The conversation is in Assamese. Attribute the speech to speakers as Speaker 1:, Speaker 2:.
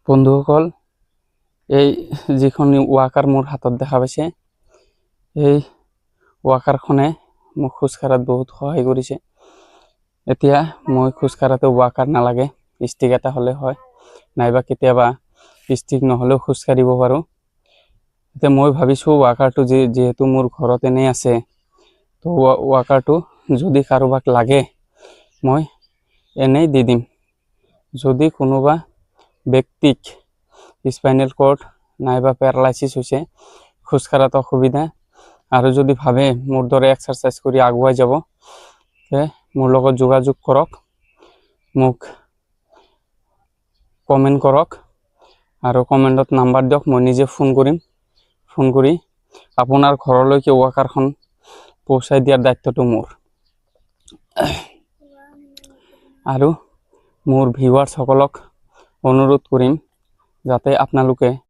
Speaker 1: বন্ধুসকল, এই যিখন ৱাকাৰ মোৰ হাতত দেখা পাইছে, এই ৱাকাৰখনে মোক খোজ কাঢ়াত বহুত সহায় কৰিছে। এতিয়া মই খোজ কাঢ়াতে ৱাকাৰ নালাগে, ষ্টিক এটা হ'লে হয়, নাইবা কেতিয়াবা ষ্টিক নহ'লেও খোজ কাঢ়িব পাৰোঁ। এতিয়া মই ভাবিছোঁ ৱাকাৰটো যিহেতু মোৰ ঘৰত এনেই আছে, তো ৱাকাৰটো যদি কাৰোবাক লাগে মই এনেই দি দিম। যদি কোনোবা ব্যক্তিক স্পাইনেল কৰ্ড নাইবা পেৰালাইচিছ হৈছে, খোজ কাঢ়াত অসুবিধা, আৰু যদি ভাবে মোৰ দৰে এক্সাৰচাইজ কৰি আগুৱাই যাব, তে মোৰ লগত যোগাযোগ কৰক, মোক কমেণ্ট কৰক, আৰু কমেণ্টত নাম্বাৰ দিয়ক, মই নিজে ফোন কৰিম। ফোন কৰি আপোনাৰ ঘৰলৈকে ৱাকাৰখন পहुঁচাই দিয়াৰ দায়িত্বটো মোৰ। আৰু মোৰ ভিউৱাৰ্ছসকলক অনুৰোধ কৰিম যাতে আপোনালোকে